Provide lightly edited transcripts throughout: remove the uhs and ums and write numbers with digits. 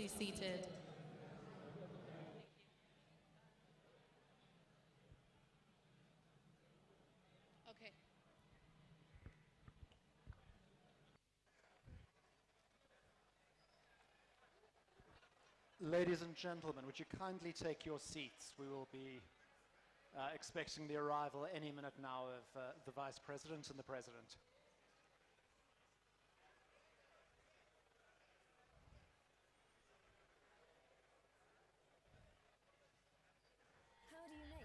do seated. Okay. Ladies and gentlemen, would you kindly take your seats? We will be expecting the arrival any minute now of the Vice President and the President. How do you make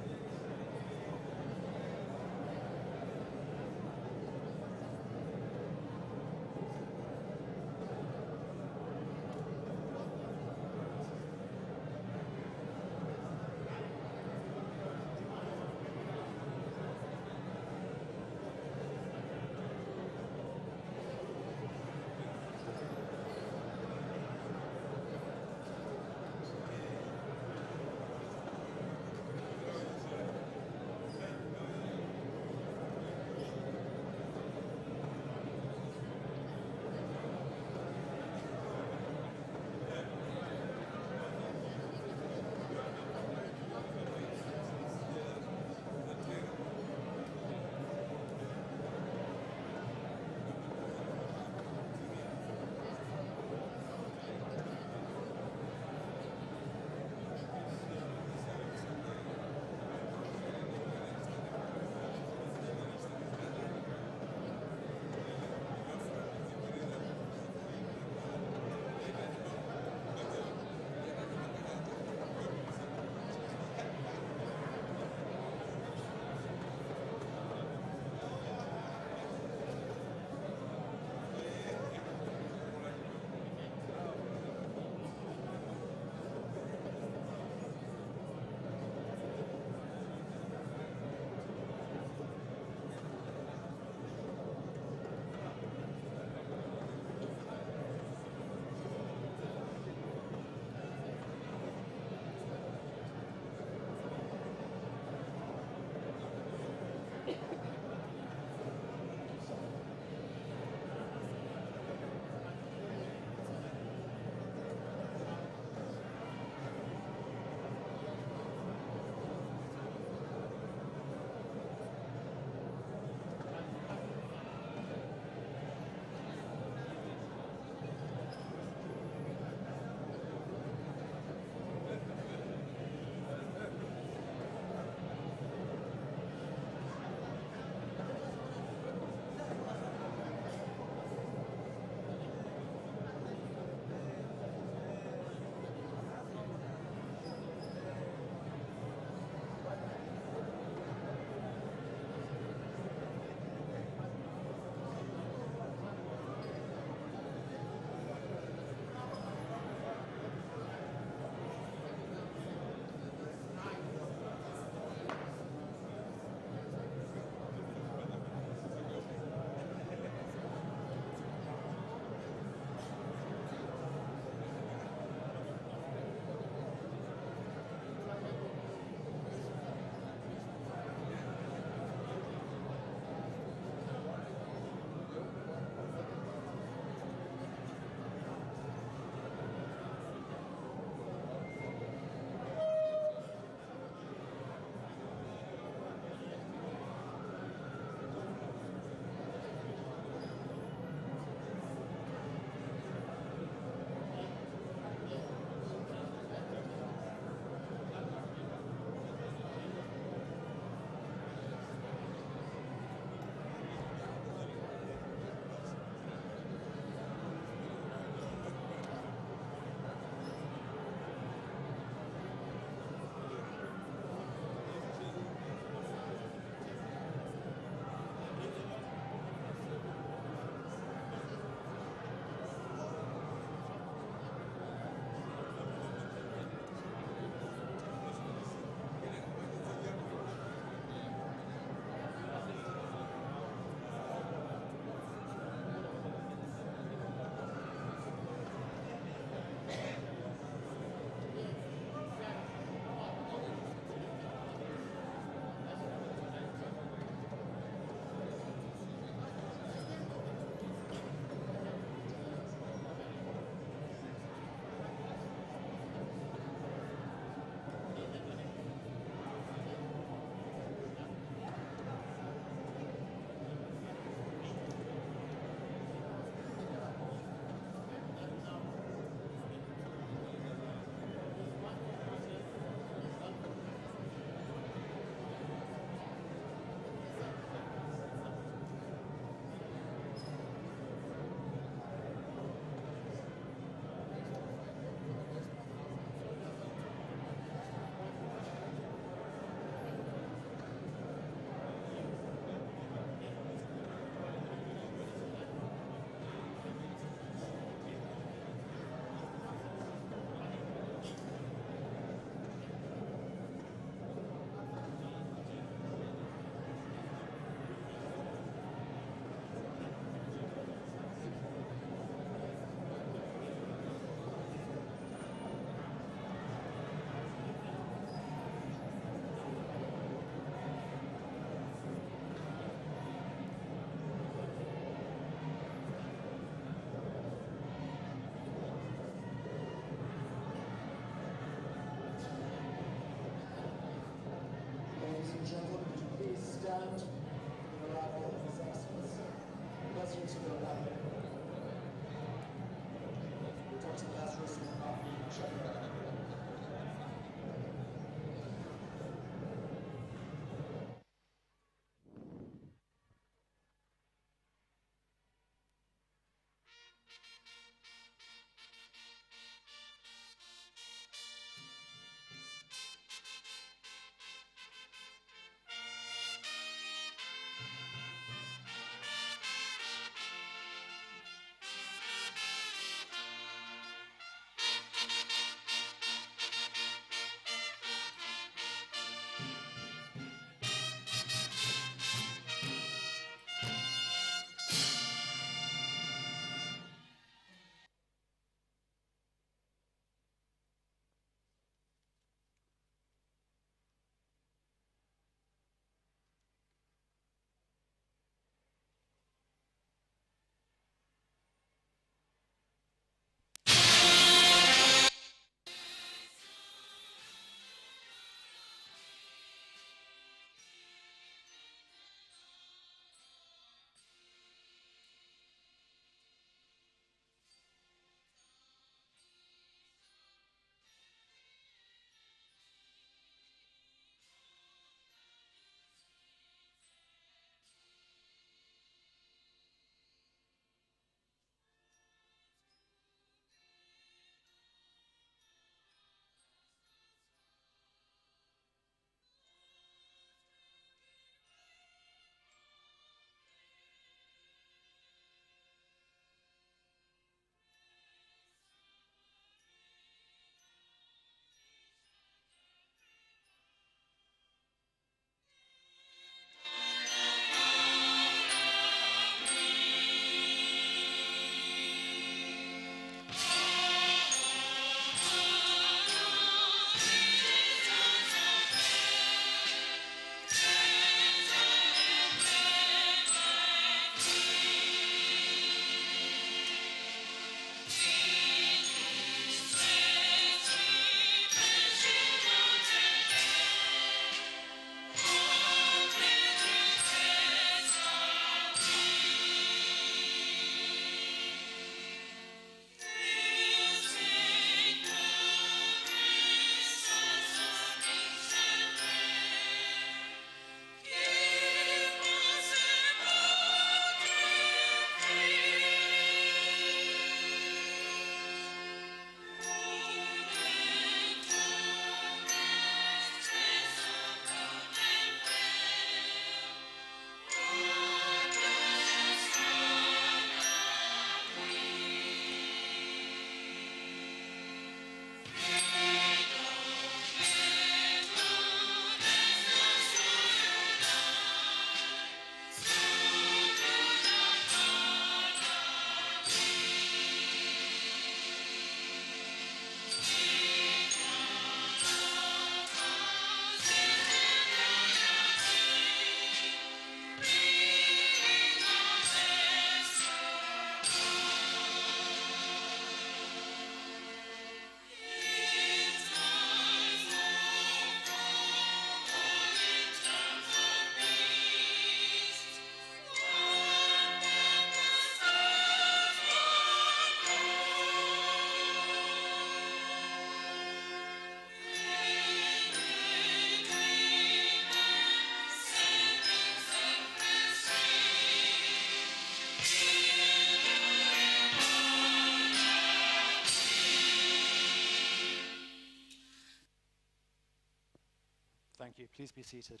Please be seated.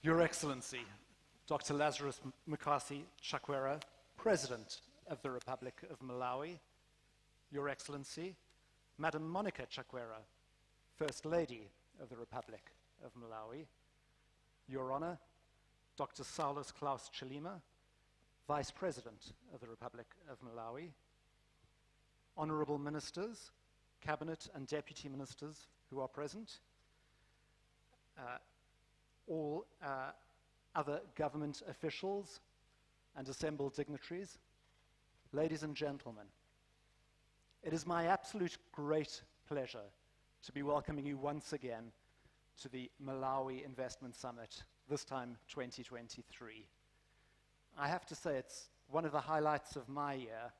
Your Excellency, Dr. Lazarus Mukasi Chakwera, President of the Republic of Malawi. Your Excellency, Madam Monica Chakwera, First Lady of the Republic of Malawi. Your Honor, Dr. Saulus Klaus Chilima, Vice President of the Republic of Malawi. Honorable Ministers, Cabinet and Deputy Ministers who are present, all other government officials and assembled dignitaries, ladies and gentlemen, it is my absolute great pleasure to be welcoming you once again to the Malawi Investment Summit, this time 2023. I have to say it's one of the highlights of my year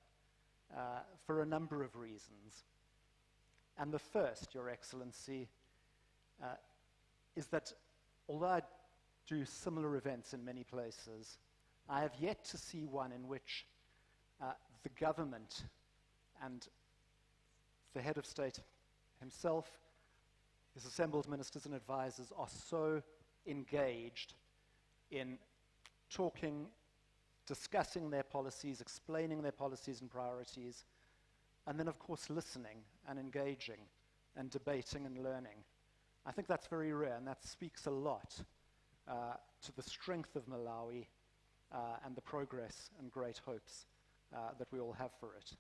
for a number of reasons. And the first, Your Excellency, is that although I do similar events in many places, I have yet to see one in which the government and the head of state himself, his assembled ministers and advisors are so engaged in talking, discussing their policies, explaining their policies and priorities, and then, of course, listening and engaging and debating and learning. I think that's very rare, and that speaks a lot to the strength of Malawi and the progress and great hopes that we all have for it.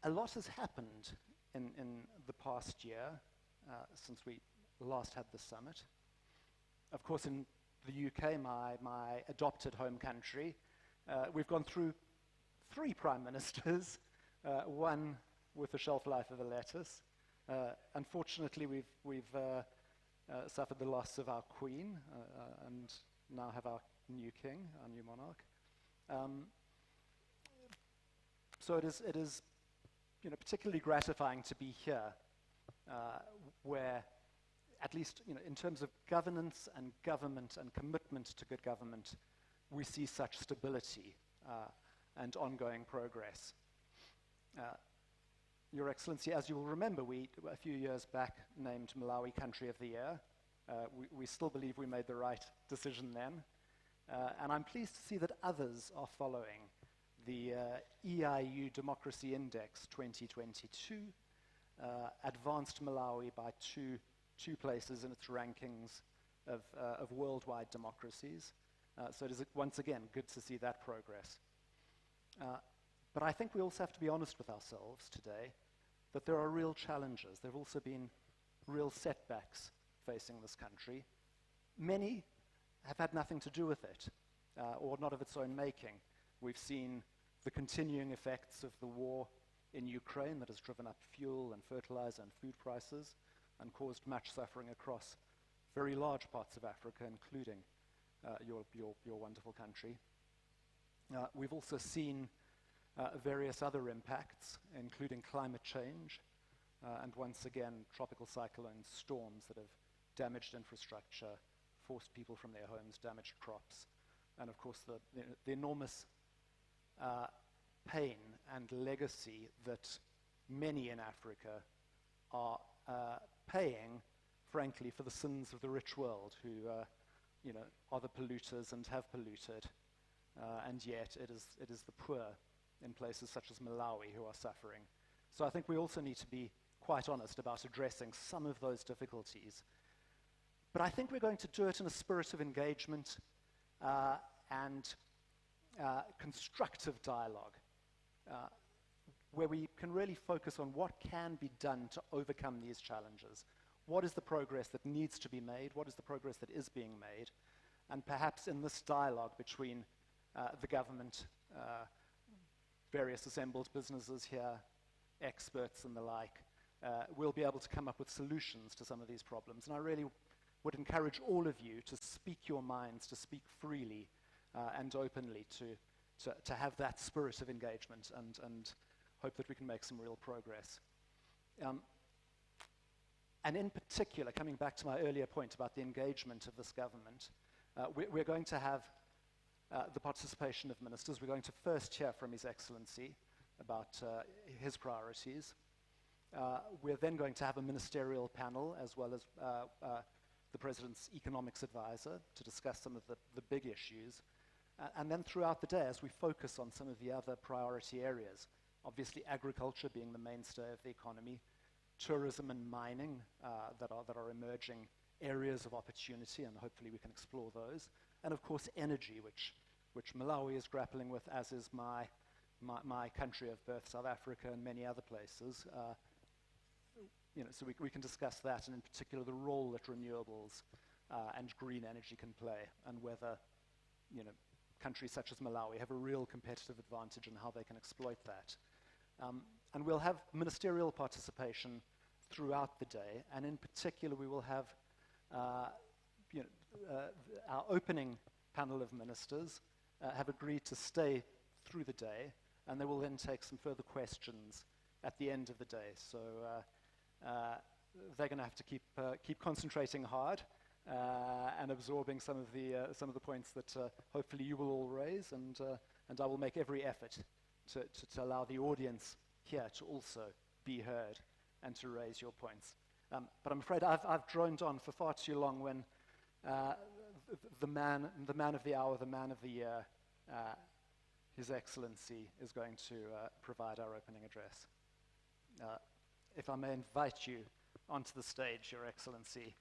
A lot has happened in the past year since we last had the summit. Of course, in the UK, my adopted home country, we've gone through 3 prime ministers, one with the shelf life of a lettuce. Unfortunately, we've suffered the loss of our queen and now have our new king, our new monarch. So it is particularly gratifying to be here, where at least in terms of governance and government and commitment to good government, we see such stability and ongoing progress. Your Excellency, as you will remember, we, a few years back, named Malawi Country of the Year. We still believe we made the right decision then. And I'm pleased to see that others are following. The EIU Democracy Index 2022 advanced Malawi by two places in its rankings of worldwide democracies. So it is once again good to see that progress. But I think we also have to be honest with ourselves today that there are real challenges. There have also been real setbacks facing this country. Many have had nothing to do with it, or not of its own making. We've seen the continuing effects of the war in Ukraine that has driven up fuel and fertilizer and food prices and caused much suffering across very large parts of Africa, including your wonderful country. We've also seen various other impacts, including climate change, and once again, tropical cyclone storms that have damaged infrastructure, forced people from their homes, damaged crops, and of course the enormous pain and legacy that many in Africa are paying, frankly, for the sins of the rich world who are the polluters and have polluted, and yet it is the poor in places such as Malawi who are suffering. So I think we also need to be quite honest about addressing some of those difficulties. But I think we're going to do it in a spirit of engagement and constructive dialogue, where we can really focus on what can be done to overcome these challenges. What is the progress that needs to be made? What is the progress that is being made? And perhaps in this dialogue between the government, various assembled businesses here, experts and the like, we'll be able to come up with solutions to some of these problems. And I really would encourage all of you to speak your minds, to speak freely and openly, to have that spirit of engagement and hope that we can make some real progress. And in particular, coming back to my earlier point about the engagement of this government, we're going to have the participation of ministers. We're going to first hear from His Excellency about his priorities. We're then going to have a ministerial panel as well as the President's economics advisor to discuss some of the big issues. And then throughout the day, as we focus on some of the other priority areas, obviously agriculture being the mainstay of the economy, tourism and mining that are emerging areas of opportunity, and hopefully we can explore those, and of course energy, which Malawi is grappling with, as is my country of birth, South Africa, and many other places. So we can discuss that, and in particular the role that renewables and green energy can play, and whether countries such as Malawi have a real competitive advantage and how they can exploit that. And we'll have ministerial participation throughout the day, and in particular we will have our opening panel of ministers have agreed to stay through the day, and they will then take some further questions at the end of the day. So they're going to have to keep concentrating hard and absorbing some of the points that hopefully you will all raise, and I will make every effort to allow the audience here to also be heard and to raise your points. But I'm afraid I've droned on for far too long when the man of the hour, the man of the year, His Excellency is going to provide our opening address. If I may invite you onto the stage, Your Excellency,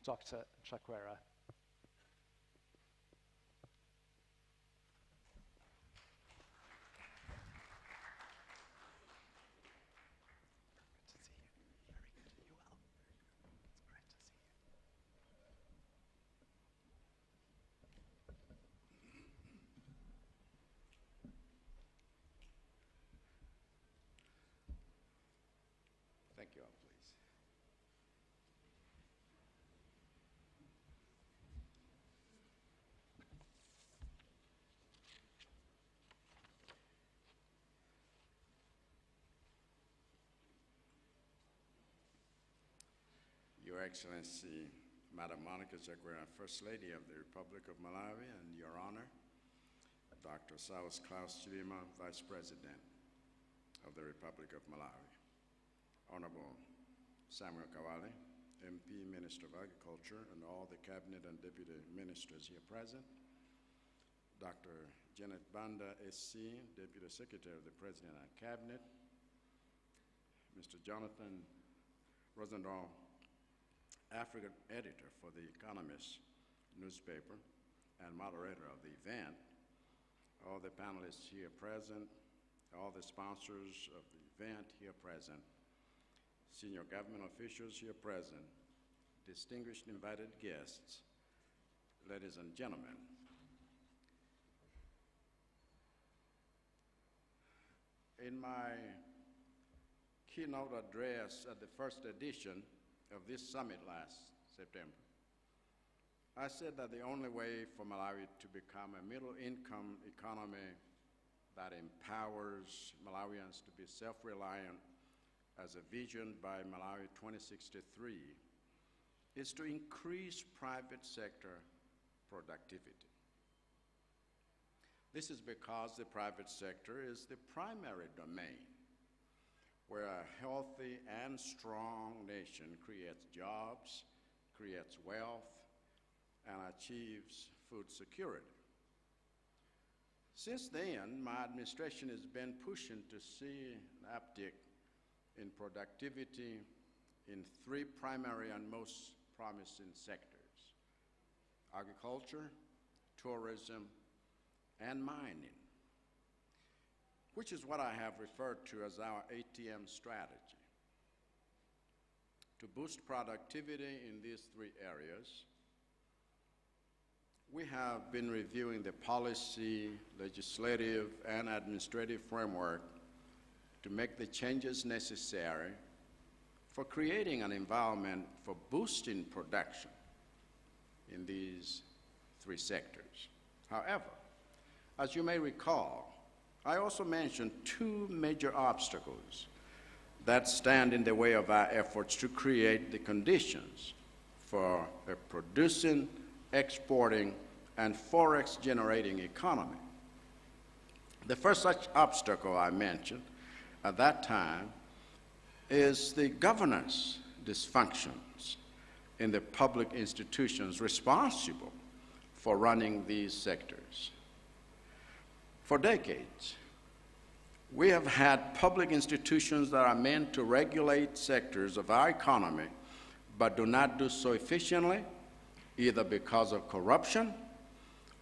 Dr. Chakwera. Thank you all, please. Your Excellency, Madam Monica Chakwera, First Lady of the Republic of Malawi, and Your Honor, Dr. Saus Klaus Chilima, Vice President of the Republic of Malawi. Honorable Samuel Kawale, MP, Minister of Agriculture, and all the Cabinet and Deputy Ministers here present. Dr. Janet Banda, SC, Deputy Secretary of the President and Cabinet. Mr. Jonathan Rosendahl, African Editor for The Economist newspaper and moderator of the event. All the panelists here present, all the sponsors of the event here present, senior government officials here present, distinguished invited guests, ladies and gentlemen. In my keynote address at the first edition of this summit last September, I said that the only way for Malawi to become a middle-income economy that empowers Malawians to be self-reliant as a vision by Malawi 2063 is to increase private sector productivity. This is because the private sector is the primary domain where a healthy and strong nation creates jobs, creates wealth, and achieves food security. Since then, my administration has been pushing to see an uptick in productivity in three primary and most promising sectors: agriculture, tourism, and mining, which is what I have referred to as our ATM strategy. To boost productivity in these three areas, we have been reviewing the policy, legislative, and administrative framework to make the changes necessary for creating an environment for boosting production in these three sectors. However, as you may recall, I also mentioned two major obstacles that stand in the way of our efforts to create the conditions for a producing, exporting, and forex-generating economy. The first such obstacle I mentioned at that time is the governance dysfunctions in the public institutions responsible for running these sectors. For decades, we have had public institutions that are meant to regulate sectors of our economy, but do not do so efficiently, either because of corruption,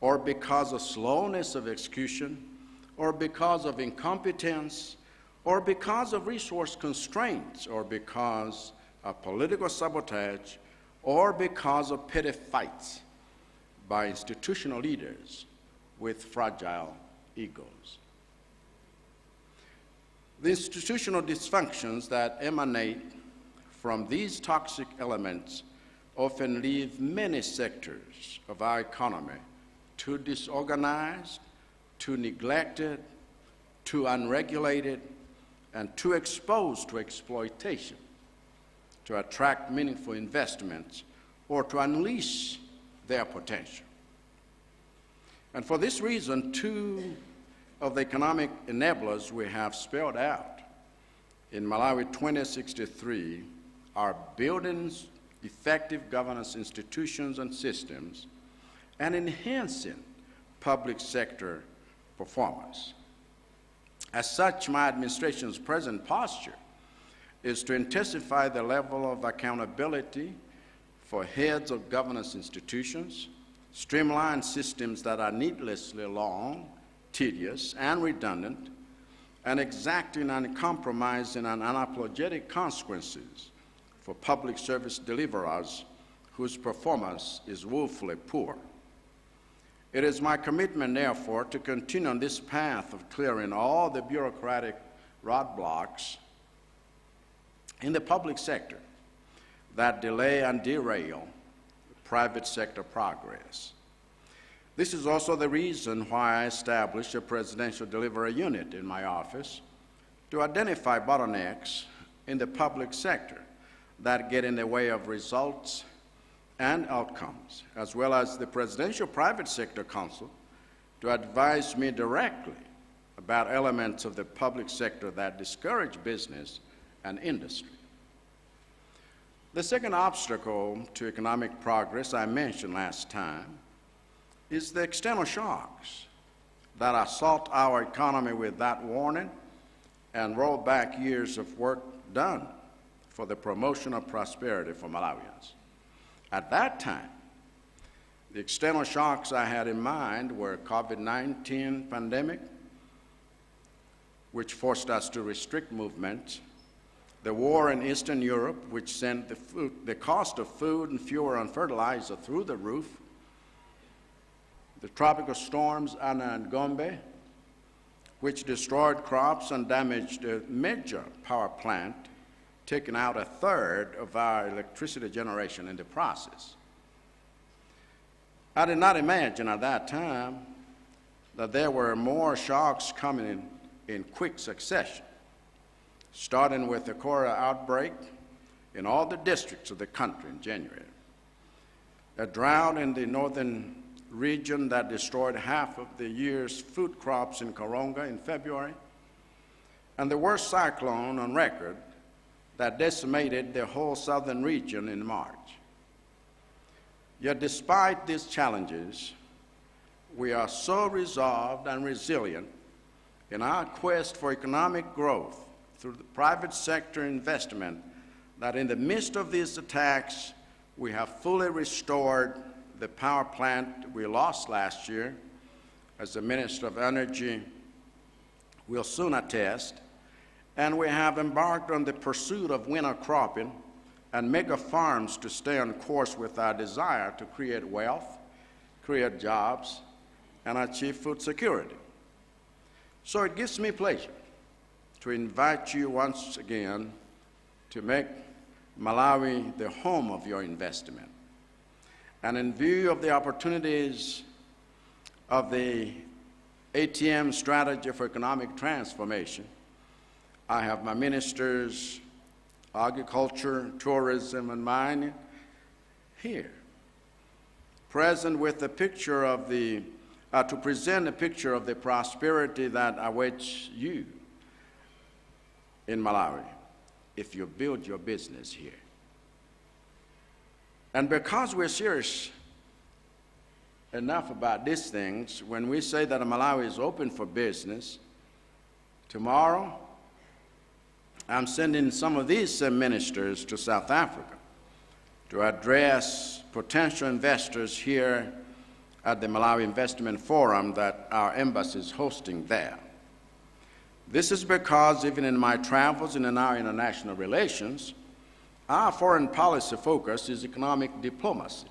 or because of slowness of execution, or because of incompetence, or because of resource constraints, or because of political sabotage, or because of petty fights by institutional leaders with fragile egos. The institutional dysfunctions that emanate from these toxic elements often leave many sectors of our economy too disorganized, too neglected, too unregulated, and too exposed to exploitation to attract meaningful investments or to unleash their potential. And for this reason, two of the economic enablers we have spelled out in Malawi 2063 are building effective governance institutions and systems and enhancing public sector performance. As such, my administration's present posture is to intensify the level of accountability for heads of governance institutions, streamline systems that are needlessly long, tedious, and redundant, and exacting uncompromising and unapologetic consequences for public service deliverers whose performance is woefully poor. It is my commitment, therefore, to continue on this path of clearing all the bureaucratic roadblocks in the public sector that delay and derail private sector progress. This is also the reason why I established a presidential delivery unit in my office to identify bottlenecks in the public sector that get in the way of results and outcomes, as well as the Presidential Private Sector Council to advise me directly about elements of the public sector that discourage business and industry. The second obstacle to economic progress I mentioned last time is the external shocks that assault our economy without warning and roll back years of work done for the promotion of prosperity for Malawians. At that time, the external shocks I had in mind were COVID-19 pandemic, which forced us to restrict movement, the war in Eastern Europe, which sent the cost of food and fuel and fertilizer through the roof, the tropical storms Ana and Gombe, which destroyed crops and damaged a major power plant, taking out a third of our electricity generation in the process. I did not imagine at that time that there were more shocks coming in quick succession, starting with the cholera outbreak in all the districts of the country in January, a drought in the northern region that destroyed half of the year's food crops in Karonga in February, and the worst cyclone on record that decimated the whole southern region in March. Yet despite these challenges, we are so resolved and resilient in our quest for economic growth through the private sector investment that in the midst of these attacks, we have fully restored the power plant we lost last year, as the Minister of Energy will soon attest, and we have embarked on the pursuit of winter cropping and mega farms to stay on course with our desire to create wealth, create jobs, and achieve food security. So it gives me pleasure to invite you once again to make Malawi the home of your investment. And in view of the opportunities of the ATM strategy for economic transformation, I have my ministers, agriculture, tourism, and mining here, present with a picture of to present a picture of the prosperity that awaits you in Malawi if you build your business here. And because we're serious enough about these things, when we say that Malawi is open for business, tomorrow I'm sending some of these same ministers to South Africa to address potential investors here at the Malawi Investment Forum that our embassy is hosting there. This is because even in my travels and in our international relations, our foreign policy focus is economic diplomacy,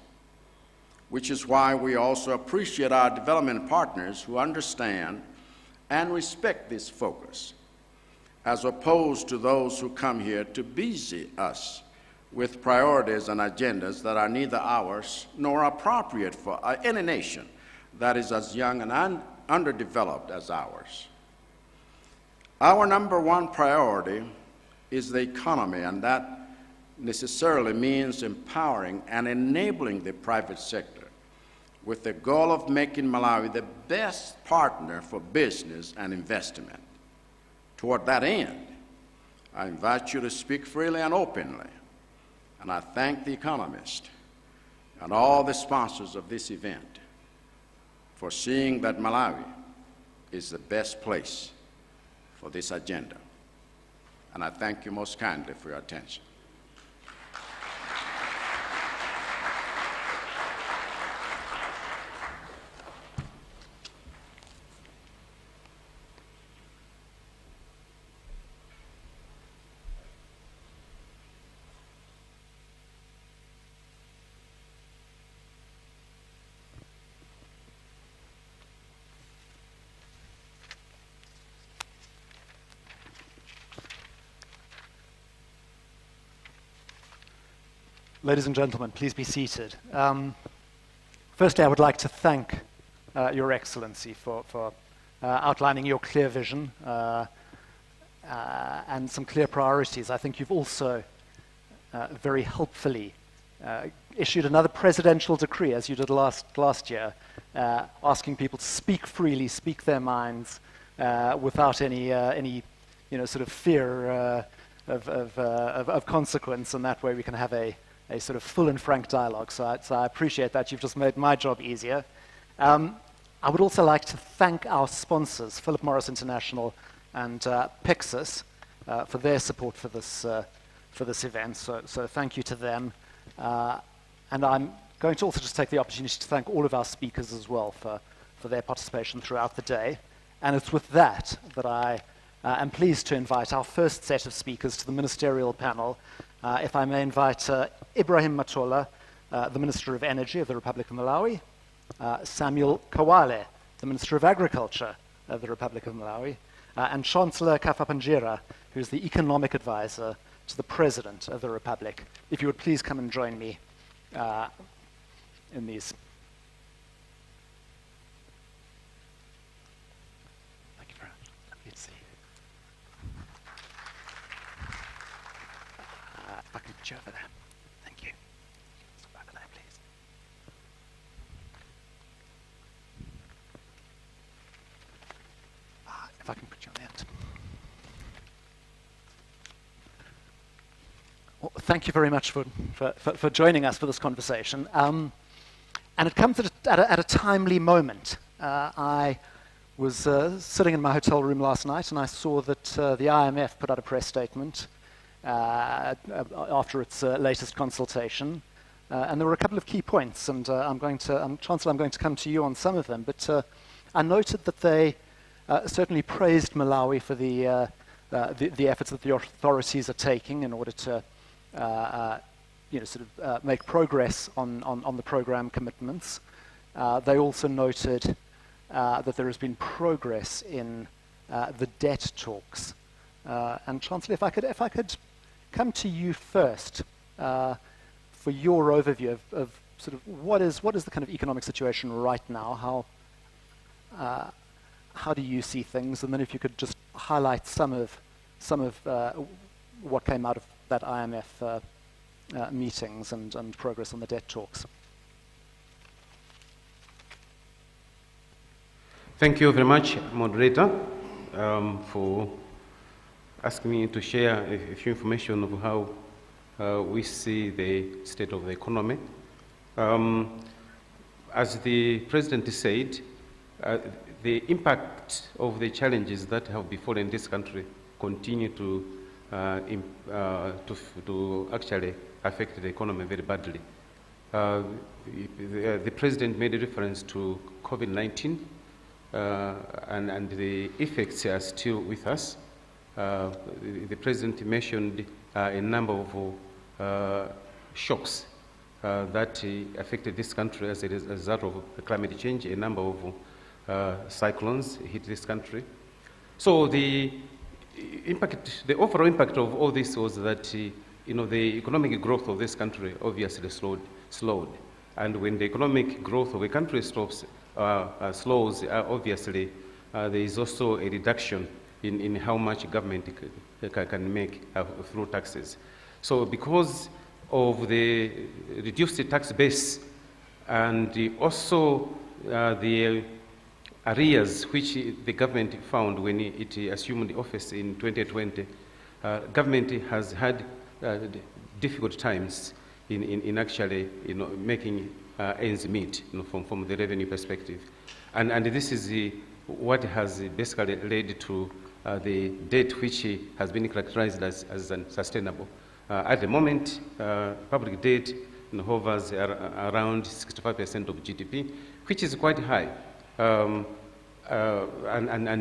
which is why we also appreciate our development partners who understand and respect this focus, as opposed to those who come here to busy us with priorities and agendas that are neither ours nor appropriate for any nation that is as young and underdeveloped as ours. Our number one priority is the economy, and that necessarily means empowering and enabling the private sector with the goal of making Malawi the best partner for business and investment. Toward that end, I invite you to speak freely and openly, and I thank the economist and all the sponsors of this event for seeing that Malawi is the best place for this agenda. And I thank you most kindly for your attention. Ladies and gentlemen, please be seated. Firstly, I would like to thank Your Excellency for outlining your clear vision and some clear priorities. I think you've also very helpfully issued another presidential decree, as you did last year, asking people to speak freely, speak their minds, without any sort of fear of consequence, and that way we can have a sort of full and frank dialogue. So I appreciate that. You've just made my job easier. I would also like to thank our sponsors, Philip Morris International and Pixis, for their support for this event. So thank you to them. And I'm going to also just take the opportunity to thank all of our speakers as well for their participation throughout the day. And it's with that that I am pleased to invite our first set of speakers to the ministerial panel. If I may invite Ibrahim Matola, the Minister of Energy of the Republic of Malawi, Samuel Kawale, the Minister of Agriculture of the Republic of Malawi, and Chancellor Kafapanjira, who's the Economic Advisor to the President of the Republic. If you would please come and join me in these. Thank you very much. Lovely to see you. If I could put you over there. Thank you. Stop over there, please. If I can put you on the end. Well, thank you very much for joining us for this conversation. And it comes at a timely moment. I was sitting in my hotel room last night, and I saw that the IMF put out a press statement after its latest consultation. And there were a couple of key points, and Chancellor, I'm going to come to you on some of them. But I noted that they certainly praised Malawi for the efforts that the authorities are taking in order to make progress on the program commitments. They also noted that there has been progress in the debt talks. And Chancellor, if I could come to you first for your overview of sort of what is the kind of economic situation right now? How do you see things? And then if you could just highlight some of what came out of that IMF meetings and progress on the debt talks. Thank you very much, moderator, for asked me to share a few information of how we see the state of the economy. As the President said, the impact of the challenges that have befallen this country continue to actually affect the economy very badly. The President made a reference to COVID-19, and the effects are still with us. The President mentioned a number of shocks that affected this country as a result of climate change. A number of cyclones hit this country. So the overall impact of all this was that the economic growth of this country obviously slowed. And when the economic growth of a country slows, obviously there is also a reduction in how much government can make through taxes. So because of the reduced tax base and also the arrears which the government found when it assumed office in 2020, government has had difficult times in actually making ends meet from the revenue perspective. And this is what has basically led to the debt which has been characterized as unsustainable. At the moment, public debt hovers around 65% of GDP, which is quite high. And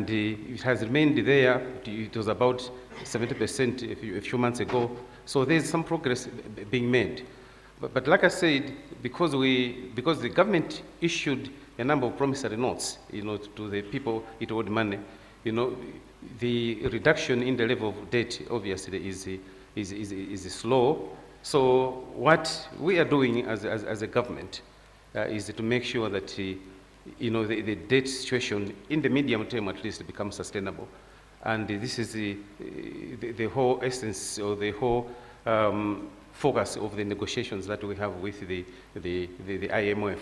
it has remained there. It was about 70% a few months ago. So there's some progress being made. But like I said, because the government issued a number of promissory notes, to the people it owed money, the reduction in the level of debt obviously is slow. So what we are doing as a government is to make sure that the debt situation in the medium term at least becomes sustainable. And this is the whole essence or the whole focus of the negotiations that we have with the IMF,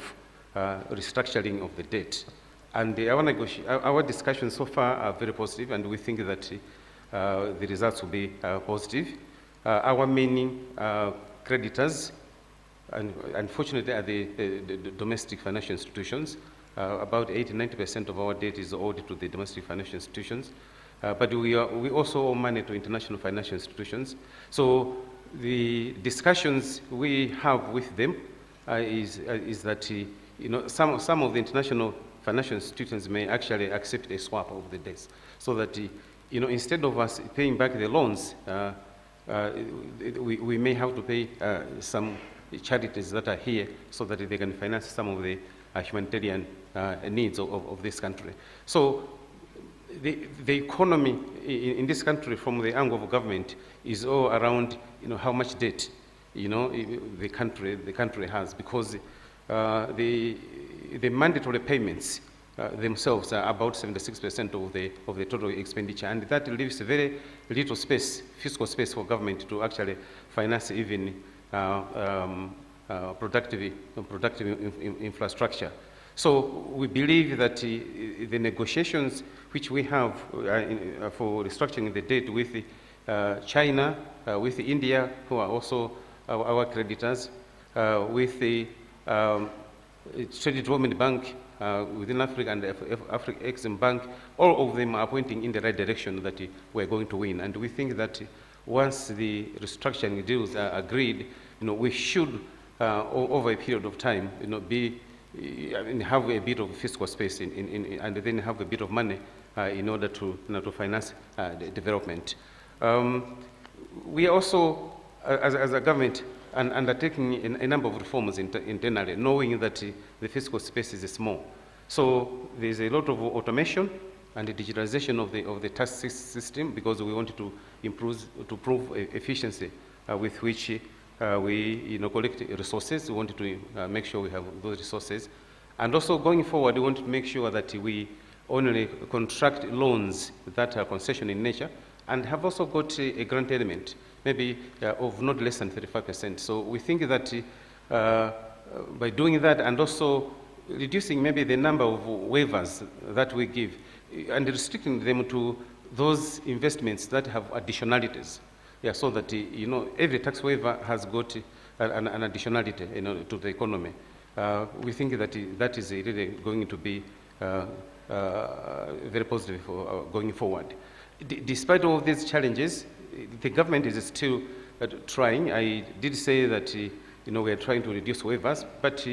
restructuring of the debt. And our discussions so far are very positive, and we think that the results will be positive. Our main creditors, and unfortunately, are the domestic financial institutions. About 80–90% of our debt is owed to the domestic financial institutions. But we also owe money to international financial institutions. So the discussions we have with them is that some of the international financial institutions may actually accept a swap of the debts, so that instead of us paying back the loans, we may have to pay some charities that are here, so that they can finance some of the humanitarian needs of this country. So the economy in this country, from the angle of government, is all around how much debt the country has, because the mandatory payments themselves are about 76% of the total expenditure, and that leaves very little space, fiscal space, for government to actually finance even productive infrastructure. So we believe that the negotiations which we have for restructuring the debt with China, with India, who are also our creditors, with the Trade Development Bank within Africa and Africa Exim Bank, all of them are pointing in the right direction that we're going to win. And we think that once the restructuring deals are agreed, we should, over a period of time, have a bit of fiscal space and then have a bit of money in order to finance the development. We also, as a government, undertaking a number of reforms internally, knowing that the fiscal space is small. So there's a lot of automation and the digitalization of the tax system, because we wanted to improve efficiency with which we collect resources. We wanted to make sure we have those resources. And also going forward, we want to make sure that we only contract loans that are concession in nature, and have also got a grant element, maybe of not less than 35%. So we think that by doing that, and also reducing maybe the number of waivers that we give, and restricting them to those investments that have additionalities, yeah, so that every tax waiver has got an additionality to the economy. We think that that is really going to be very positive for going forward. Despite all these challenges, the government is still trying. I did say that we are trying to reduce waivers, but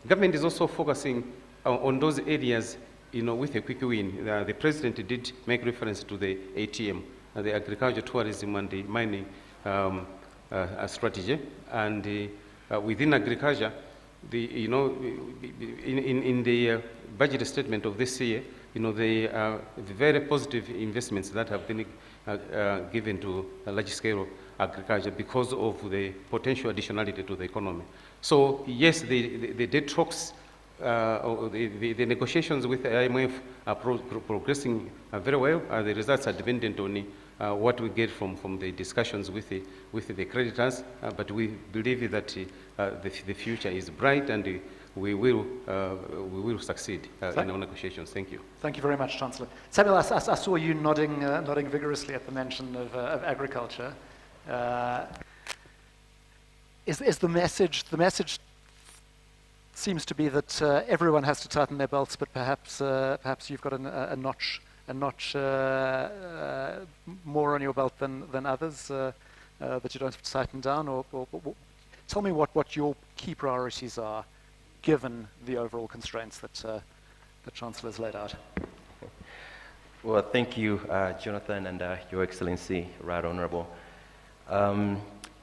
government is also focusing on those areas with a quick win. The president did make reference to the ATM, the agriculture, tourism, and the mining strategy. And within agriculture, in the budget statement of this year, the very positive investments that have been given to large-scale agriculture because of the potential additionality to the economy. So yes, the debt talks, the negotiations with the IMF are progressing very well. The results are dependent on what we get from the discussions with the creditors, but we believe that the future is bright, and we will succeed in our negotiations. Thank you. Thank you very much, Chancellor. Samuel, I saw you nodding vigorously at the mention of agriculture. Is the message seems to be that everyone has to tighten their belts, but perhaps you've got a notch more on your belt than others that you don't have to tighten down, or tell me what your key priorities are, given the overall constraints that the Chancellor's laid out. Well, thank you, Jonathan, and Your Excellency, Right Honourable.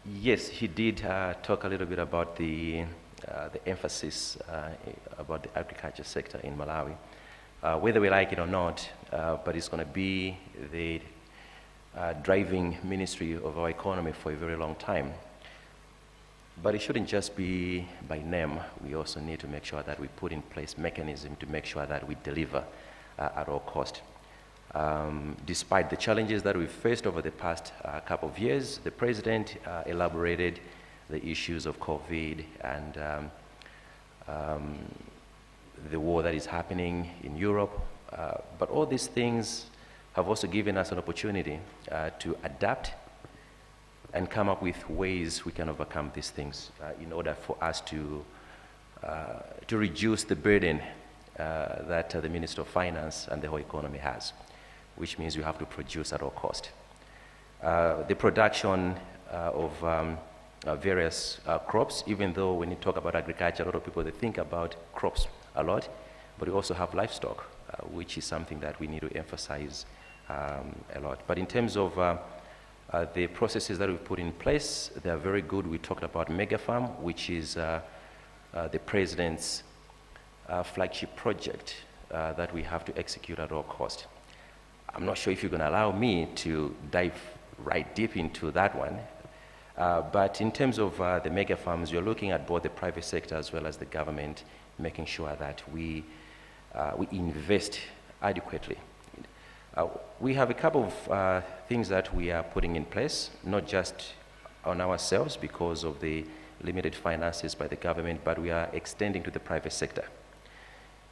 Yes, he did talk a little bit about the emphasis about the agriculture sector in Malawi. Whether we like it or not, but it's going to be the driving ministry of our economy for a very long time. But it shouldn't just be by name. We also need to make sure that we put in place mechanisms to make sure that we deliver at all cost. Despite the challenges that we've faced over the past couple of years, the President elaborated the issues of COVID and the war that is happening in Europe. But all these things have also given us an opportunity to adapt and come up with ways we can overcome these things in order for us to reduce the burden that the Minister of Finance and the whole economy has, which means you have to produce at all cost. The production of various crops, even though when you talk about agriculture, a lot of people, they think about crops a lot, but we also have livestock, which is something that we need to emphasize a lot. But in terms of the processes that we've put in place, they are very good. We talked about Mega Farm, which is the President's flagship project that we have to execute at all cost. I'm not sure if you're going to allow me to dive right deep into that one, but in terms of the mega farms, you're looking at both the private sector as well as the government, making sure that we invest adequately. We have a couple of things that we are putting in place, not just on ourselves because of the limited finances by the government, but we are extending to the private sector.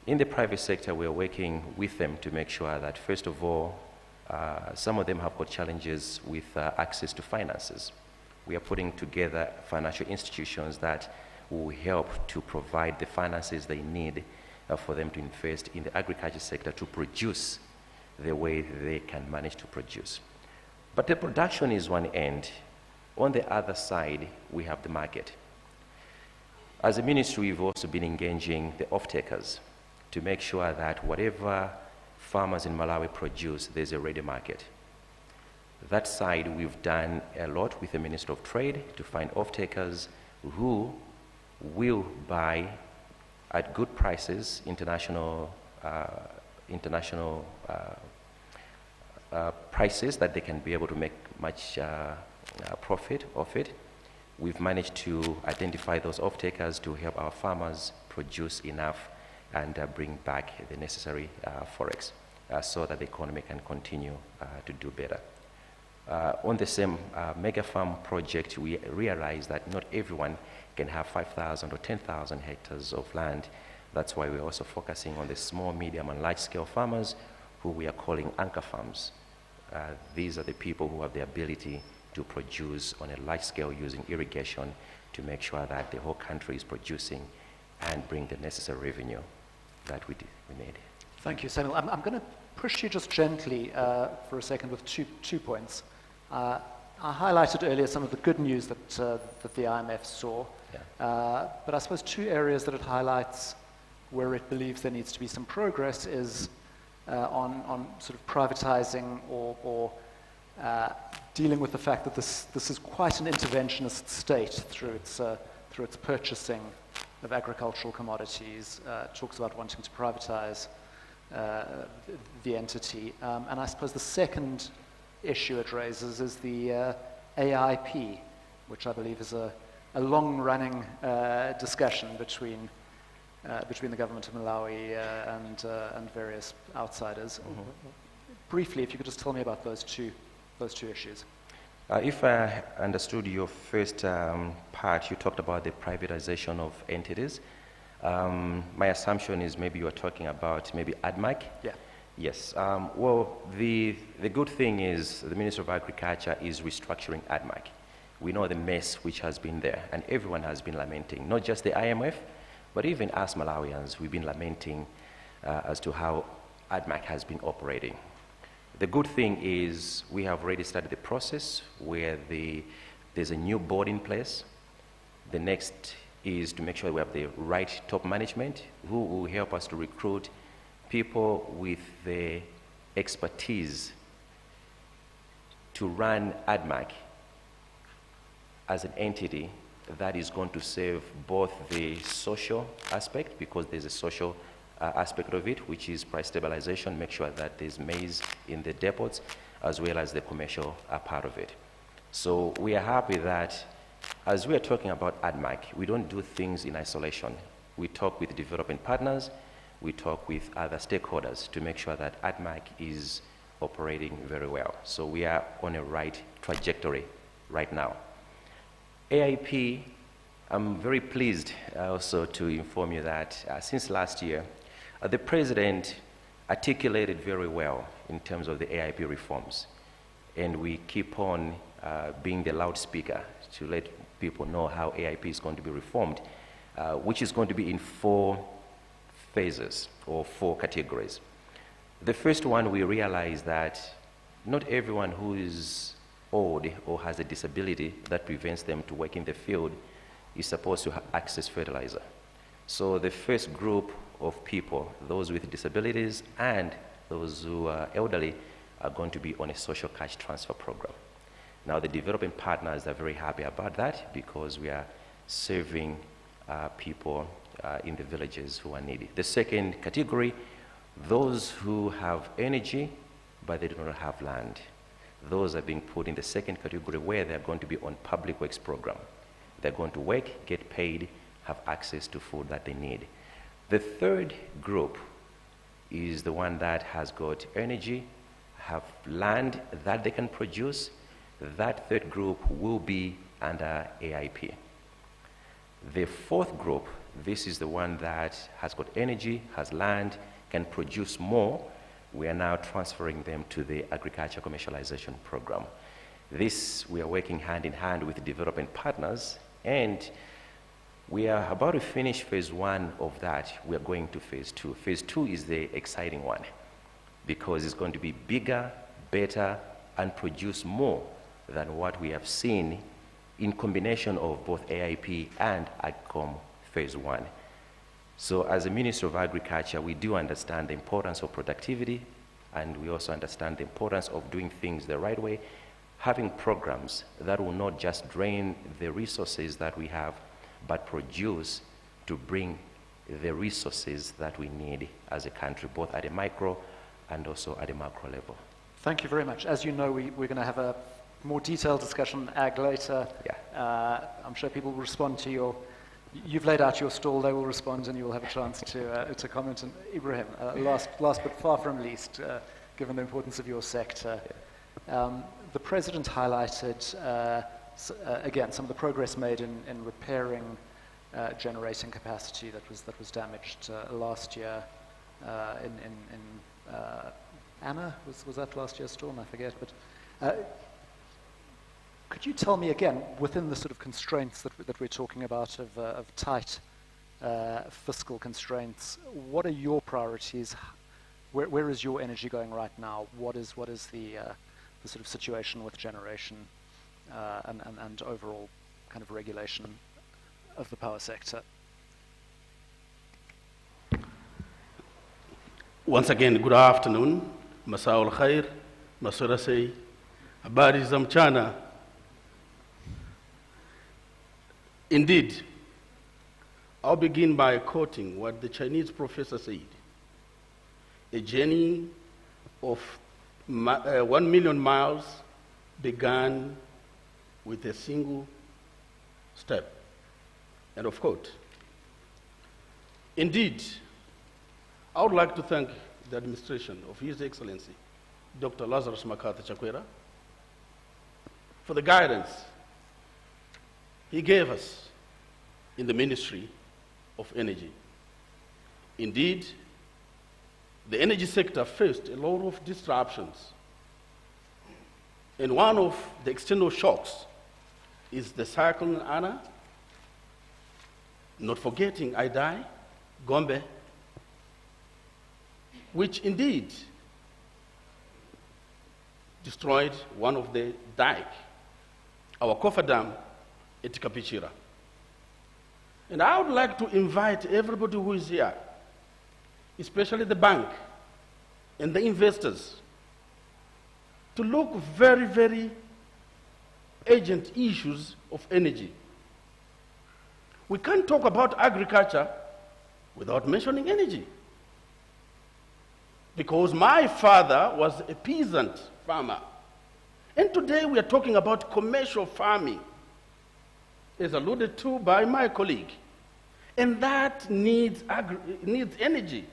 In the private sector, we are working with them to make sure that, first of all, some of them have got challenges with access to finances. We are putting together financial institutions that will help to provide the finances they need for them to invest in the agriculture sector to produce the way they can manage to produce. But the production is one end. On the other side, we have the market. As a ministry, we've also been engaging the off-takers to make sure that whatever farmers in Malawi produce, there's a ready market. That side, we've done a lot with the Minister of Trade to find off-takers who will buy at good prices, international prices that they can be able to make much profit of it. We've managed to identify those off-takers to help our farmers produce enough and bring back the necessary forex so that the economy can continue to do better. On the same mega farm project, we realize that not everyone can have 5,000 or 10,000 hectares of land. That's why we're also focusing on the small, medium, and large-scale farmers who we are calling anchor farms. these are the people who have the ability to produce on a large scale using irrigation to make sure that the whole country is producing and bring the necessary revenue that we need. Thank you, Samuel. I'm going to push you just gently for a second with two points. I highlighted earlier some of the good news that the IMF saw, but I suppose two areas that it highlights where it believes there needs to be some progress is on sort of privatizing or dealing with the fact that this is quite an interventionist state through its purchasing of agricultural commodities. It talks about wanting to privatize the entity. And I suppose the second issue it raises is the AIP, which I believe is a long-running discussion between the government of Malawi and various outsiders. Briefly, if you could just tell me about those two issues. If I understood your first part, you talked about the privatization of entities. My assumption is maybe you are talking about maybe ADMAC? Yeah. Yes. Well, the good thing is the Minister of Agriculture is restructuring ADMAC. We know the mess which has been there, and everyone has been lamenting, not just the IMF, but even us Malawians, we've been lamenting as to how ADMAC has been operating. The good thing is we have already started the process where there's a new board in place. The next is to make sure we have the right top management who will help us to recruit people with the expertise to run ADMAC as an entity that is going to serve both the social aspect, because there's a social aspect of it, which is price stabilization, make sure that there's maize in the depots, as well as the commercial part of it. So we are happy that as we are talking about ADMAC, we don't do things in isolation. We talk with development partners, we talk with other stakeholders to make sure that ADMAC is operating very well. So we are on a right trajectory right now. AIP, I'm very pleased also to inform you that since last year, the President articulated very well in terms of the AIP reforms. And we keep on being the loudspeaker to let people know how AIP is going to be reformed, which is going to be in 4 phases or 4 categories. The first one, we realize that not everyone who is old or has a disability that prevents them to work in the field is supposed to access fertilizer. So the first group of people, those with disabilities and those who are elderly, are going to be on a social cash transfer program. Now the development partners are very happy about that because we are serving people in the villages who are needy. The second category, those who have energy but they do not have land. Those are being put in the second category where they're going to be on public works program. They're going to work, get paid, have access to food that they need. The third group is the one that has got energy, have land that they can produce. That third group will be under AIP. The fourth group, this is the one that has got energy, has land, can produce more. We are now transferring them to the agriculture commercialization program. This, we are working hand in hand with development partners, and we are about to finish phase 1 of that. We are going to phase 2. Phase 2 is the exciting one because it's going to be bigger, better, and produce more than what we have seen in combination of both AIP and AGCOM phase 1. So as a Minister of Agriculture, we do understand the importance of productivity, and we also understand the importance of doing things the right way, having programs that will not just drain the resources that we have, but produce to bring the resources that we need as a country, both at a micro and also at a macro level. Thank you very much. As you know, we're going to have a more detailed discussion on ag later. Yeah. I'm sure people will respond to your... You've laid out your stall, they will respond, and you will have a chance to comment. And Ibrahim, last but far from least, given the importance of your sector, the President highlighted, again, some of the progress made in repairing generating capacity that was damaged last year in Anna, was that last year's storm? I forget. But could you tell me again, within the sort of constraints that we're talking about of tight fiscal constraints, what are your priorities? Where is your energy going right now? What is the sort of situation with generation and overall kind of regulation of the power sector? Once again, good afternoon. Masaa al khair, masurasei, habari za mchana. Indeed, I'll begin by quoting what the Chinese professor said. A journey of 1 million miles began with a single step. End of quote. Indeed, I would like to thank the administration of His Excellency, Dr. Lazarus Macarthur Chakwera, for the guidance he gave us in the Ministry of Energy. Indeed, the energy sector faced a lot of disruptions. And one of the external shocks is the Cyclone Anna, not forgetting Idai, Gombe, which indeed destroyed one of the dike, our Kofa Dam at Kapichira. And I would like to invite everybody who is here, especially the bank and the investors, to look very, very urgent issues of energy. We can't talk about agriculture without mentioning energy. Because my father was a peasant farmer. And today we are talking about commercial farming, as alluded to by my colleague. And that needs energy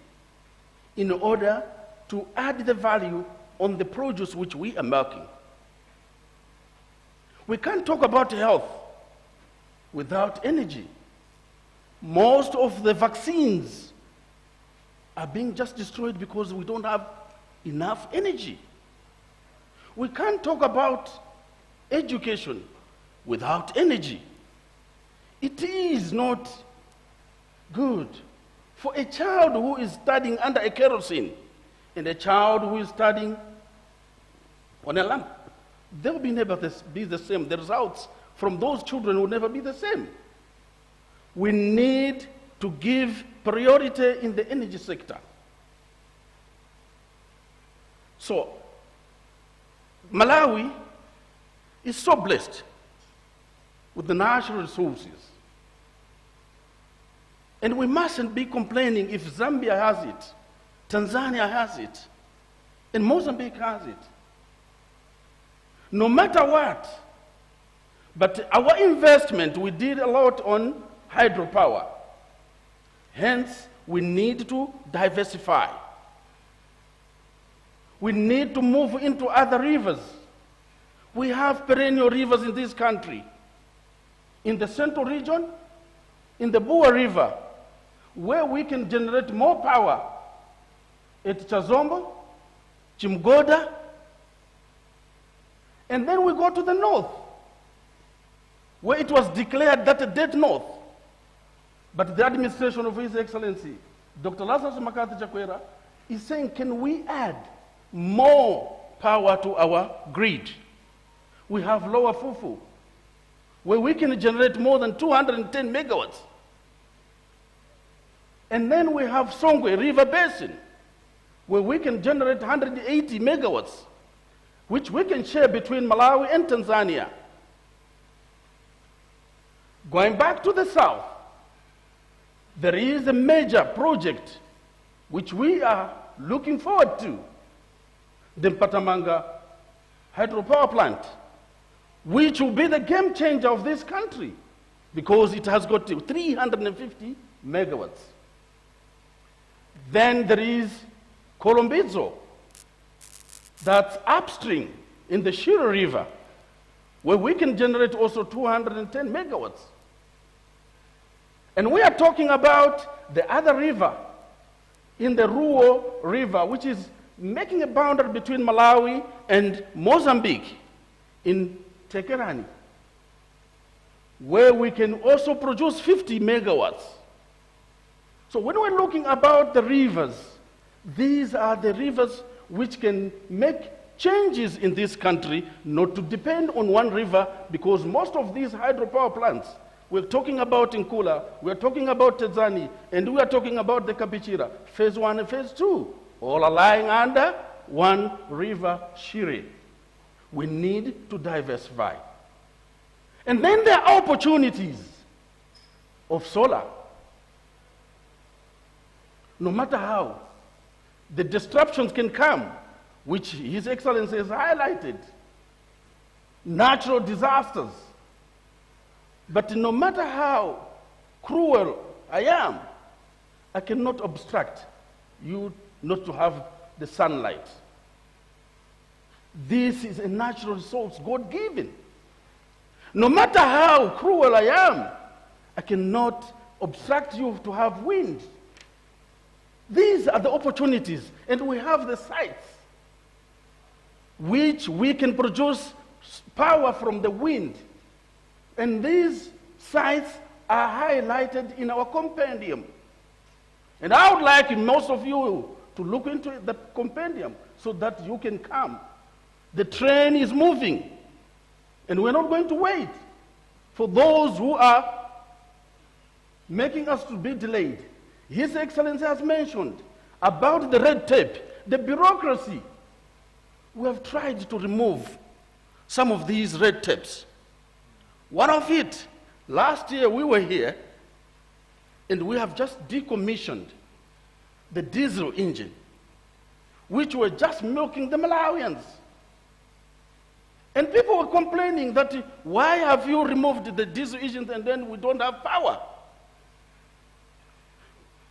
in order to add the value on the produce which we are milking. We can't talk about health without energy. Most of the vaccines are being just destroyed because we don't have enough energy. We can't talk about education without energy. It is not good for a child who is studying under a kerosene and a child who is studying on a lamp. They will never be the same. The results from those children will never be the same. We need to give priority in the energy sector. So, Malawi is so blessed with the natural resources. And we mustn't be complaining if Zambia has it, Tanzania has it, and Mozambique has it. No matter what, but our investment, we did a lot on hydropower. Hence, we need to diversify. We need to move into other rivers. We have perennial rivers in this country. In the central region, in the Bua River, where we can generate more power at Chazombo, Chimgoda, and then we go to the north, where it was declared that a dead north. But the administration of His Excellency, Dr. Lazarus Macarthur Chakwera, is saying, can we add more power to our grid? We have Lower Fufu, where we can generate more than 210 megawatts. And then we have Songwe River Basin, where we can generate 180 megawatts, which we can share between Malawi and Tanzania. Going back to the south, there is a major project which we are looking forward to, the Mpatamanga hydropower plant, which will be the game changer of this country because it has got 350 megawatts. Then there is Colombizo, that's upstream in the Shiro River, where we can generate also 210 megawatts. And we are talking about the other river in the Ruo River, which is making a boundary between Malawi and Mozambique in Tekerani, where we can also produce 50 megawatts. So when we're looking about the rivers, these are the rivers which can make changes in this country, not to depend on one river, because most of these hydropower plants, we're talking about Nkula, we're talking about Tedzani, and we are talking about the Kapichira, phase 1 and phase 2, all are lying under one river, Shire. We need to diversify. And then there are opportunities of solar. No matter how, the disruptions can come, which His Excellency has highlighted. Natural disasters. But no matter how cruel I am, I cannot obstruct you not to have the sunlight. This is a natural resource, God-given. No matter how cruel I am, I cannot obstruct you to have wind. These are the opportunities, and we have the sites which we can produce power from the wind. And these sites are highlighted in our compendium. And I would like most of you to look into the compendium so that you can come. The train is moving, and we're not going to wait for those who are making us to be delayed. His Excellency has mentioned about the red tape, the bureaucracy. We have tried to remove some of these red tapes. One of it, last year we were here, and we have just decommissioned the diesel engine, which were just milking the Malawians. And people were complaining that, why have you removed the diesel engine and then we don't have power?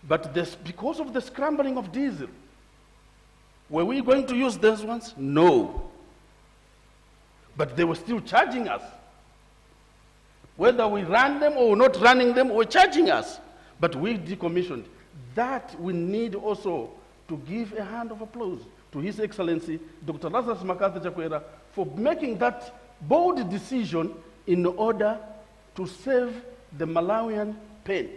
But because of the scrambling of diesel, were we going to use those ones? No. But they were still charging us. Whether we ran them or not running them, were charging us. But we decommissioned. That we need also to give a hand of applause to His Excellency, Dr. Lazarus Makathi Chakwera, for making that bold decision in order to save the Malawian pain.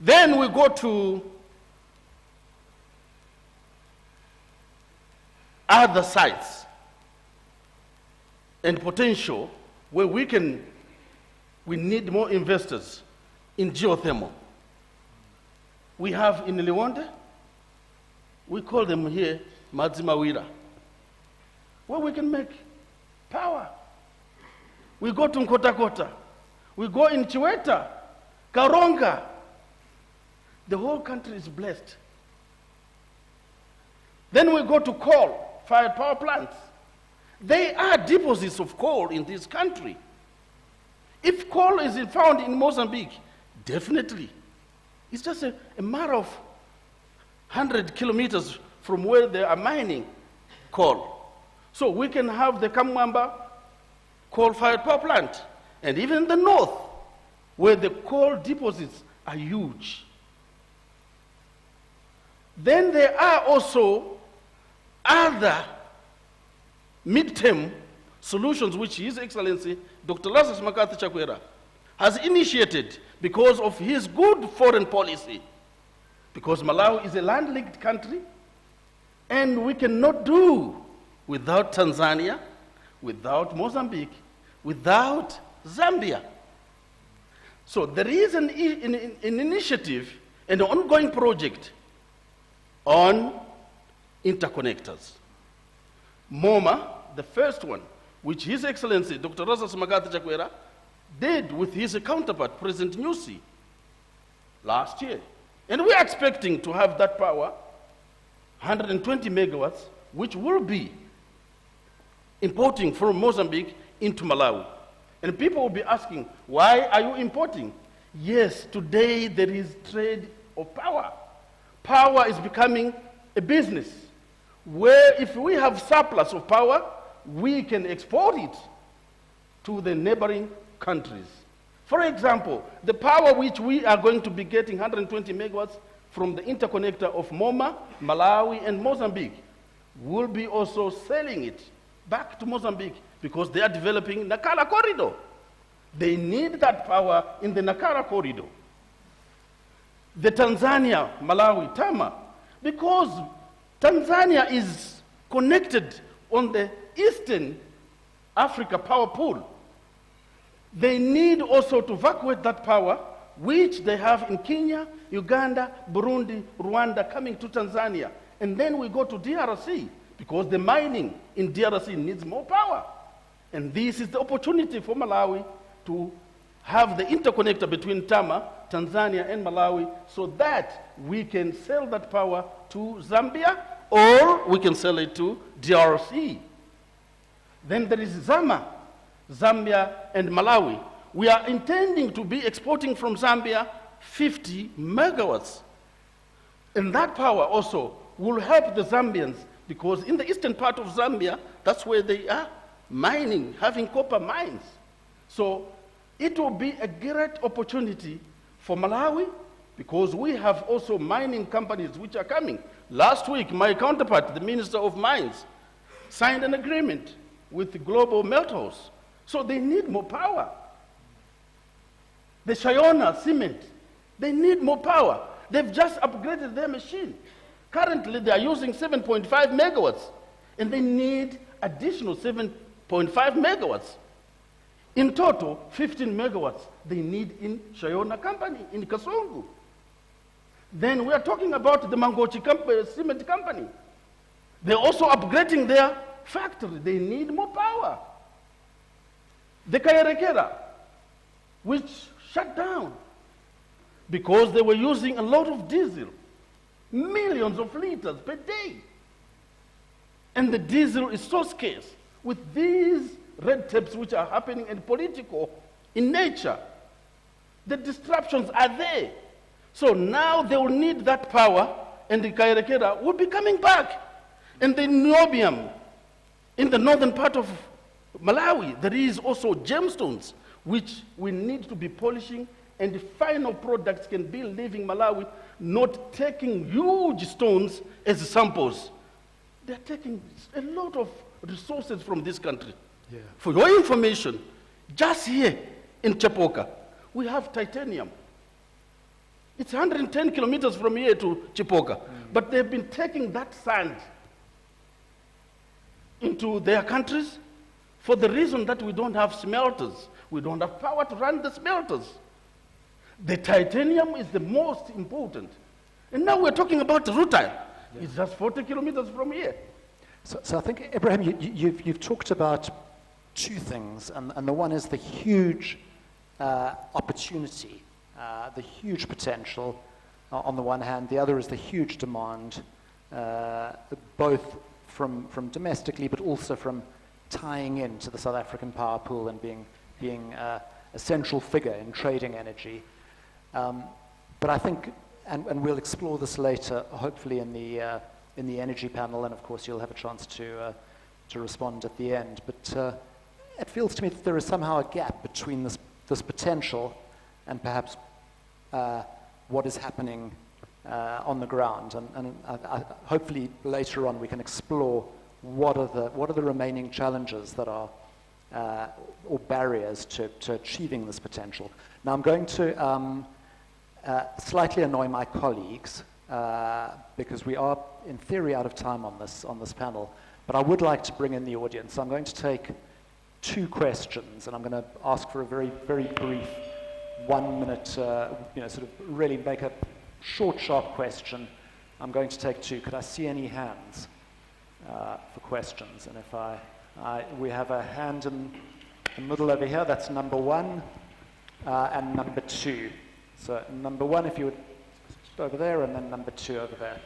Then we go to other sites and potential where we need more investors in geothermal. We have in Liwonde, we call them here Madzimawira, where we can make power. We go to Nkota, we go in Chiweta, Karonga. The whole country is blessed. Then we go to coal-fired power plants. There are deposits of coal in this country. If coal is found in Mozambique, definitely. It's just a matter of 100 kilometers from where they are mining coal. So we can have the Kamwamba coal-fired power plant. And even in the north, where the coal deposits are huge. Then there are also other mid-term solutions which His Excellency, Dr. Lazarus Makathi Chakwera, has initiated because of his good foreign policy. Because Malawi is a landlocked country, and we cannot do without Tanzania, without Mozambique, without Zambia. So there is an initiative and an ongoing project on interconnectors. MoMA, the first one, which His Excellency, Dr. Lazarus Makathi Chakwera, did with his counterpart, President Nyusi, last year. And we are expecting to have that power, 120 megawatts, which will be importing from Mozambique into Malawi. And people will be asking, why are you importing? Yes, today there is trade of power. Power is becoming a business where if we have surplus of power, we can export it to the neighboring countries. For example, the power which we are going to be getting, 120 megawatts, from the interconnector of Moma, Malawi, and Mozambique will be also selling it back to Mozambique because they are developing Nakala corridor. They need that power in the Nakala corridor. The Tanzania, Malawi, Tama, because Tanzania is connected on the Eastern Africa power pool. They need also to evacuate that power, which they have in Kenya, Uganda, Burundi, Rwanda, coming to Tanzania. And then we go to DRC, because the mining in DRC needs more power. And this is the opportunity for Malawi to have the interconnector between Tama, Tanzania, and Malawi, so that we can sell that power to Zambia, or we can sell it to DRC. Then there is Zama, Zambia and Malawi. We are intending to be exporting from Zambia 50 megawatts. And that power also will help the Zambians, because in the eastern part of Zambia, that's where they are mining, having copper mines. So it will be a great opportunity for Malawi, because we have also mining companies which are coming. Last week, my counterpart, the Minister of Mines, signed an agreement with the Global Melthouse. So they need more power. The Shayona cement, they need more power. They've just upgraded their machine. Currently, they are using 7.5 megawatts, and they need additional 7.5 megawatts. In total, 15 megawatts they need in Shayona company, in Kasongo. Then we are talking about the Mangochi cement company. They're also upgrading their factory. They need more power. The Kayarekera, which shut down because they were using a lot of diesel, millions of liters per day. And the diesel is so scarce. With these red tapes which are happening and political in nature, the disruptions are there. So now they will need that power, and the Kairekera will be coming back. And the niobium in the northern part of Malawi, there is also gemstones which we need to be polishing, and the final products can be leaving Malawi, not taking huge stones as samples. They're taking a lot of resources from this country. Yeah. For your information, just here in Chipoka, we have titanium. It's 110 kilometers from here to Chipoka, but they've been taking that sand into their countries for the reason that we don't have smelters. We don't have power to run the smelters. The titanium is the most important. And now we're talking about rutile. Yeah. It's just 40 kilometers from here. So I think, Ibrahim, you've talked about two things, and the one is the huge opportunity, the huge potential on the one hand. The other is the huge demand, both from domestically, but also from tying into the South African power pool and being a central figure in trading energy. But I think, and we'll explore this later, hopefully in the energy panel, and of course you'll have a chance to respond at the end. But it feels to me that there is somehow a gap between this potential and perhaps what is happening on the ground. And hopefully later on we can explore what are the remaining challenges that are or barriers to achieving this potential. Now I'm going to slightly annoy my colleagues because we are in theory out of time on this panel, but I would like to bring in the audience. So I'm going to take two questions, and I'm going to ask for a very, very brief 1 minute, sort of really make a short, sharp question. I'm going to take two. Could I see any hands for questions? And if we have a hand in the middle over here, that's number one, and number two. So number one, if you would, over there, and then number two over there.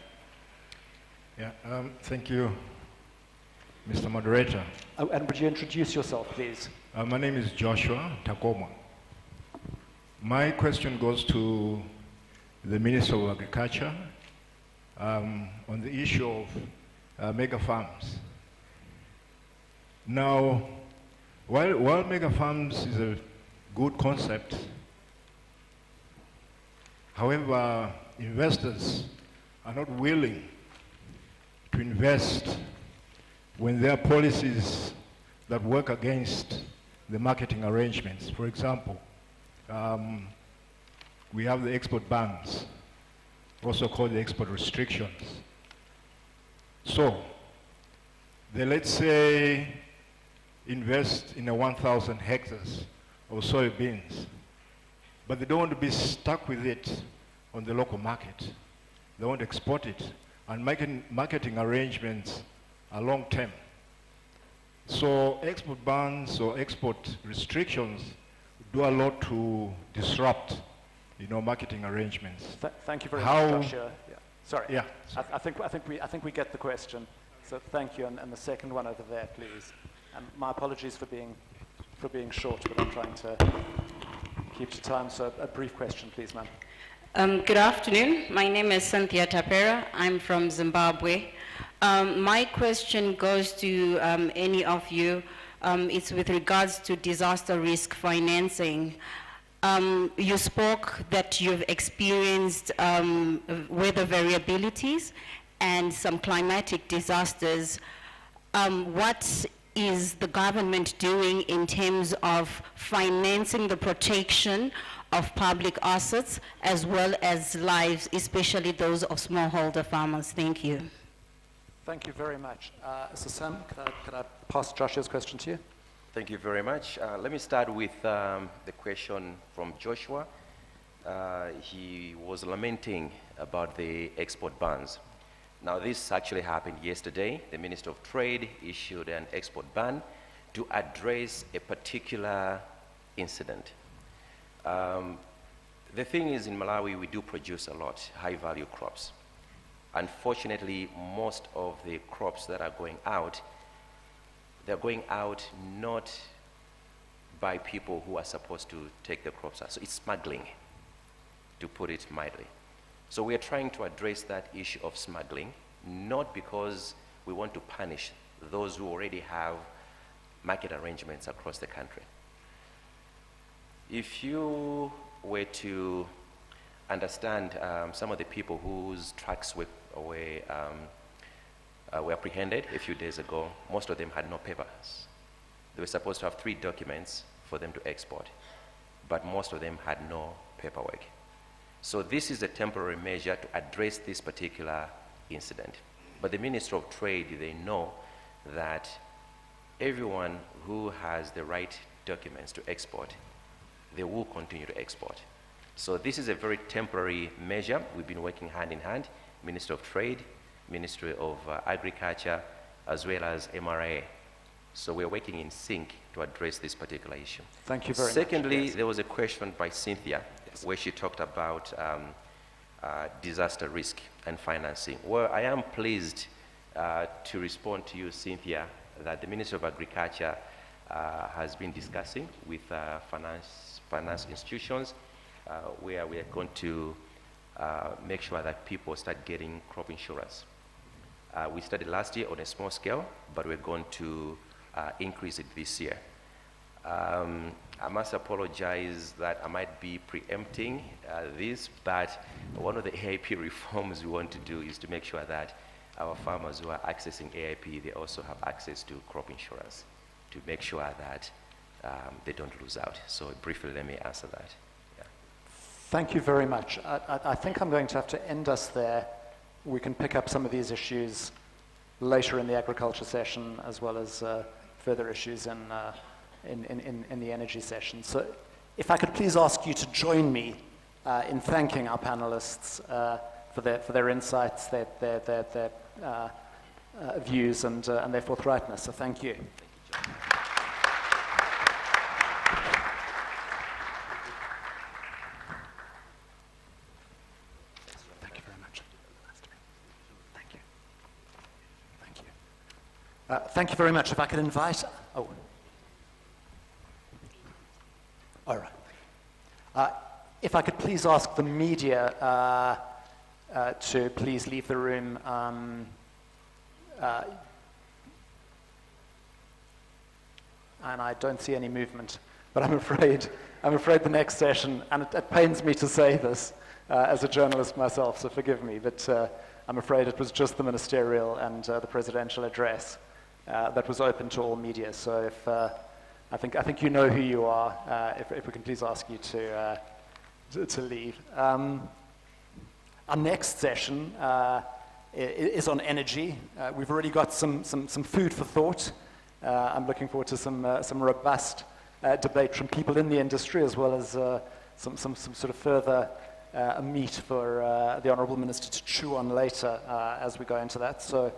Yeah, thank you, Mr. Moderator. Oh, and would you introduce yourself, please? My name is Joshua Takoma. My question goes to the Minister of Agriculture on the issue of mega farms. Now, while mega farms is a good concept, However, investors are not willing to invest when there are policies that work against the marketing arrangements. For example, we have the export bans, also called the export restrictions. So, they, let's say, invest in 1,000 hectares of soybeans, but they don't want to be stuck with it on the local market. They want to export it, and marketing arrangements are long-term. So export bans or export restrictions do a lot to disrupt, marketing arrangements. Thank you very much, Joshua. Yeah. Sorry. Yeah. I think we get the question. So thank you, and the second one over there, please. And my apologies for being short, but I'm trying to keep to time. So a brief question, please, ma'am. Good afternoon. My name is Cynthia Tapera. I'm from Zimbabwe. My question goes to any of you. It's with regards to disaster risk financing. You spoke that you've experienced weather variabilities and some climatic disasters. What is the government doing in terms of financing the protection of public assets as well as lives, especially those of smallholder farmers? Thank you. Thank you very much. So Sam, could I pass Joshua's question to you? Thank you very much. Let me start with the question from Joshua. He was lamenting about the export bans. Now, this actually happened yesterday. The Minister of Trade issued an export ban to address a particular incident. The thing is, in Malawi, we do produce a lot high-value crops. Unfortunately, most of the crops that are going out, they're going out not by people who are supposed to take the crops out. So it's smuggling, to put it mildly. So we are trying to address that issue of smuggling, not because we want to punish those who already have market arrangements across the country. If you were to understand some of the people whose trucks were apprehended a few days ago, most of them had no papers. They were supposed to have 3 documents for them to export, but most of them had no paperwork. So this is a temporary measure to address this particular incident. But the Minister of Trade, they know that everyone who has the right documents to export, they will continue to export. So this is a very temporary measure. We've been working hand in hand, Minister of Trade, Ministry of Agriculture, as well as MRA. So we're working in sync to address this particular issue. Thank you very much. Secondly, there was a question by Cynthia, where she talked about disaster risk and financing. Well, I am pleased to respond to you, Cynthia, that the Ministry of Agriculture has been discussing with finance institutions where we are going to make sure that people start getting crop insurance. We started last year on a small scale, but we're going to increase it this year. I must apologize that I might be preempting this, but one of the AIP reforms we want to do is to make sure that our farmers who are accessing AIP, they also have access to crop insurance to make sure that they don't lose out. So briefly, let me answer that. Yeah. Thank you very much. I think I'm going to have to end us there. We can pick up some of these issues later in the agriculture session, as well as further issues in the energy session. So if I could please ask you to join me in thanking our panelists for their insights, their views, and their forthrightness. So thank you. Thank you very much. Thank you. Thank you. Thank you very much. If I could invite... Oh. All right. If I could please ask the media to please leave the room. And I don't see any movement but I'm afraid the next session, and it pains me to say this as a journalist myself, so forgive me, but I'm afraid it was just the ministerial and the presidential address that was open to all media. So if I think you know who you are. If we can please ask you to leave. Our next session is on energy. We've already got some food for thought. I'm looking forward to some robust debate from people in the industry, as well as some sort of further meat for the Honourable Minister to chew on later as we go into that. So